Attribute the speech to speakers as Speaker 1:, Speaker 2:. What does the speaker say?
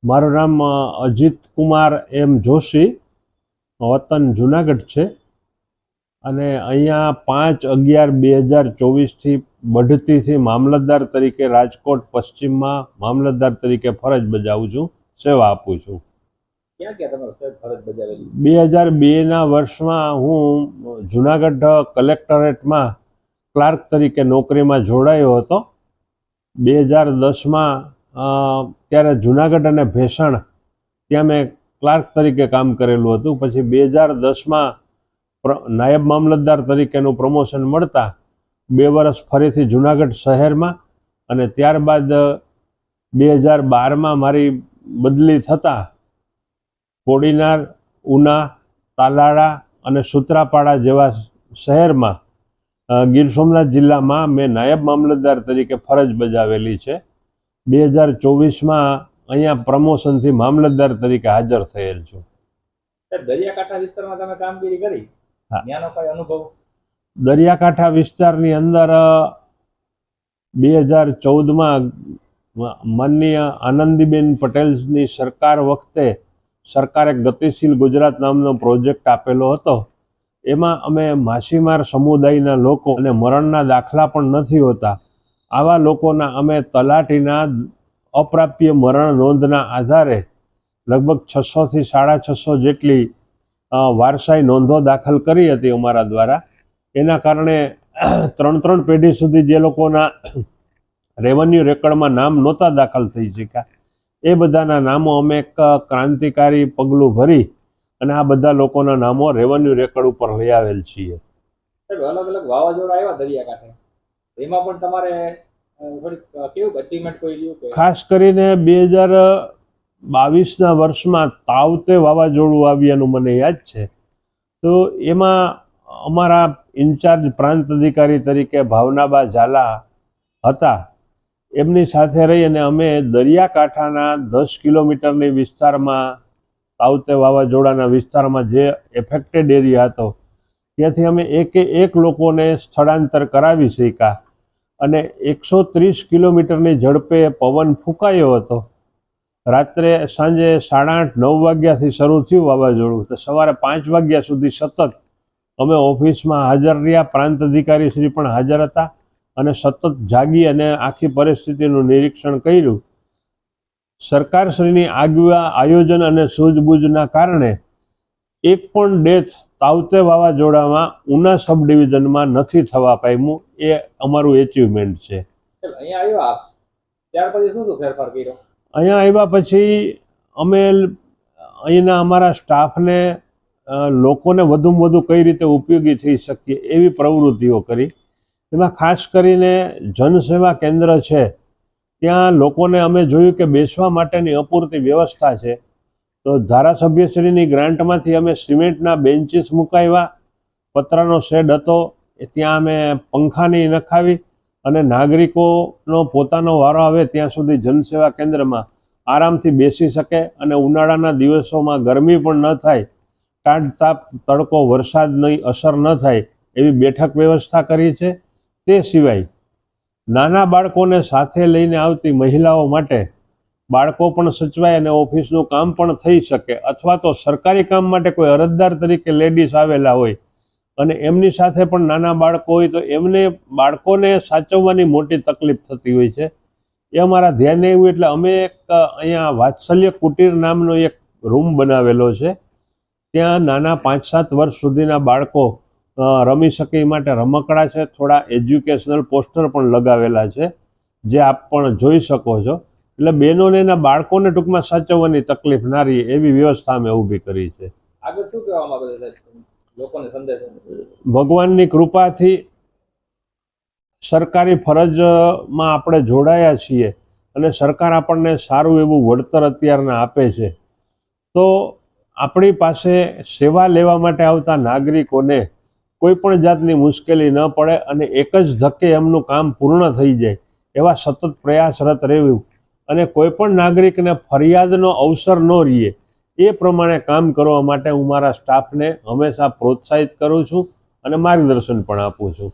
Speaker 1: મારું નામ અજીત કુમાર એમ જોશી, વતન જુનાગઢ છે અને અહીંયા 5/11/2024થી બઢતીથી મામલતદાર તરીકે રાજકોટ પશ્ચિમમાં મામલતદાર તરીકે ફરજ બજાવું છું, સેવા આપું છું.
Speaker 2: ક્યાં ક્યાં તમે ફરજ બજાવેલી?
Speaker 1: 2002ના વર્ષમાં હું જુનાગઢ કલેક્ટરેટમાં ક્લાર્ક તરીકે નોકરીમાં જોડાયો હતો. 2010માં ત્યારે જુનાગઢ અને ભેસાણ ત્યાં મેં ક્લાર્ક તરીકે કામ કરેલું હતું. પછી 2010માં નાયબ મામલતદાર તરીકેનું પ્રમોશન મળતા 2 વર્ષ ફરીથી જુનાગઢ શહેરમાં અને ત્યારબાદ 2012માં મારી બદલી થતાં કોડીનાર, ઉના, તાલાળા અને સૂત્રાપાડા જેવા શહેરમાં ગીર સોમનાથ જિલ્લામાં મેં નાયબ મામલતદાર તરીકે ફરજ બજાવેલી છે. 2024માં અહીંયા પ્રમોશનથી મામલતદાર તરીકે હાજર થયેલ છું.
Speaker 2: દરિયાકાંઠા વિસ્તારમાં તમે કામગીરી કરી, ત્યાંનો કઈ અનુભવ?
Speaker 1: દરિયાકાંઠા વિસ્તારની અંદર 2014માં માનનીય આનંદીબેન પટેલની સરકાર વખતે સરકારે ગતિશીલ ગુજરાત નામનો પ્રોજેક્ટ આપેલો હતો. એમાં અમે માછીમાર સમુદાયના લોકો અને મરણના દાખલા પણ નથી હોતા આવા લોકોના અમે તલાટીના અપ્રાપ્ય મરણ નોંધના આધારે લગભગ 600થી 650 જેટલી વારસાઈ નોંધો દાખલ કરી હતી અમારા દ્વારા. એના કારણે 3 પેઢી સુધી જે લોકોના રેવન્યુ રેકર્ડમાં નામ નહોતા દાખલ થઈ શક્યા એ બધાના નામો અમે એક ક્રાંતિકારી પગલું ભરી અને આ બધા લોકોના નામો રેવન્યુ રેકર્ડ ઉપર લઈ આવેલ છીએ.
Speaker 2: અલગ અલગ વાવાઝોડા આવ્યા દરિયાકાંઠે, એમાં પણ તમારે કેવું અચીવમેન્ટ કોઈ રહ્યું?
Speaker 1: ખાસ કરીને 2022ના વર્ષમાં તાવતે વાવાઝોડું આવ્યાનું મને યાદ છે. તો એમાં અમારા ઇન્ચાર્જ પ્રાંત અધિકારી તરીકે ભાવનાબા ઝાલા હતા. એમની સાથે રહી અને અમે દરિયાકાંઠાના 10 કિલોમીટરની વિસ્તારમાં તાવતે વાવાઝોડાના વિસ્તારમાં જે એફેક્ટેડ એરિયા હતો ત્યાંથી અમે એક લોકોને સ્થળાંતર કરાવી શક્યા અને 130 કિલોમીટરની ઝડપે પવન ફૂંકાયો હતો. રાત્રે સાંજે 8:30-9 વાગ્યાથી શરૂ થયું વાવાઝોડું, તો સવારે 5 વાગ્યા સુધી સતત અમે ઓફિસમાં હાજર રહ્યા. પ્રાંત અધિકારી શ્રી પણ હાજર હતા અને સતત જાગી અને આખી પરિસ્થિતિનું નિરીક્ષણ કર્યું. સરકારશ્રીની આગવા આયોજન અને સૂઝબૂઝના કારણે એક પણ ડેથ તાવતે વાવાઝોડામાં ઉના સબ ડિવિઝનમાં નથી થવા પામ્યું. એ અમારું એચિવમેન્ટ છે.
Speaker 2: અહીંયા આવ્યા ત્યાર પછી શું ફેરફાર કર્યો?
Speaker 1: અહીંયા આવ્યા પછી અમે અહીંના અમારા સ્ટાફને લોકોને વધુમાં વધુ કઈ રીતે ઉપયોગી થઈ શકીએ એવી પ્રવૃત્તિઓ કરી. એમાં ખાસ કરીને જનસેવા કેન્દ્ર છે ત્યાં લોકોને અમે જોયું કે બેસવા માટેની અપૂરતી વ્યવસ્થા છે. તો ધારાસભ્યશ્રીની ગ્રાન્ટમાંથી અમે સિમેન્ટના બેન્ચીસ મુકાવ્યા, પતરાનો શેડ હતો ત્યાં અમે પંખાની નખાવી અને નાગરિકોનો પોતાનો વારો આવે ત્યાં સુધી જનસેવા કેન્દ્રમાં આરામથી બેસી શકે અને ઉનાળાના દિવસોમાં ગરમી પણ ન થાય, ટાઢ તાપ, તડકો, વરસાદની અસર ન થાય એવી બેઠક વ્યવસ્થા કરી છે. તે સિવાય નાના બાળકોને સાથે લઈને આવતી મહિલાઓ માટે બાળકો પણ સચવાય અને ઓફિસનું કામ પણ થઈ શકે, અથવા તો સરકારી કામ માટે કોઈ અરજદાર તરીકે લેડીઝ આવેલા હોય અને એમની સાથે પણ નાના બાળકો હોય તો એમને બાળકોને સાચવવાની મોટી તકલીફ થતી હોય છે. એ અમારા ધ્યાને આવ્યું એટલે અમે એક અહીંયા વાત્સલ્ય કુટીર નામનો એક રૂમ બનાવેલો છે. ત્યાં નાના 5-7 વર્ષ સુધીના બાળકો રમી શકે એ માટે રમકડા છે, થોડા એજ્યુકેશનલ પોસ્ટર પણ લગાવેલા છે જે આપ પણ જોઈ શકો છો. એટલે બહેનોને એના બાળકોને ટૂંકમાં સાચવવાની તકલીફ ના રહી એવી વ્યવસ્થા અમે ઊભી કરી છે.
Speaker 2: આગળ શું કહેવા માંગો છો લોકોને સંદેશ?
Speaker 1: ભગવાનની કૃપાથી સરકારી ફરજમાં આપણે જોડાયા છીએ અને સરકાર આપણને સારું એવું વળતર અત્યારના આપે છે. તો આપણી પાસે સેવા લેવા માટે આવતા નાગરિકોને કોઈ પણ જાતની મુશ્કેલી ન પડે અને એક જ ધક્કે એમનું કામ પૂર્ણ થઈ જાય એવા સતત પ્રયાસરત રહેવું અને કોઈ પણ નાગરિકને ફરિયાદનો અવસર ન રહે એ પ્રમાણે કામ કરવા માટે હું મારા સ્ટાફને હંમેશા પ્રોત્સાહિત કરું છું અને માર્ગદર્શન પણ આપું છું.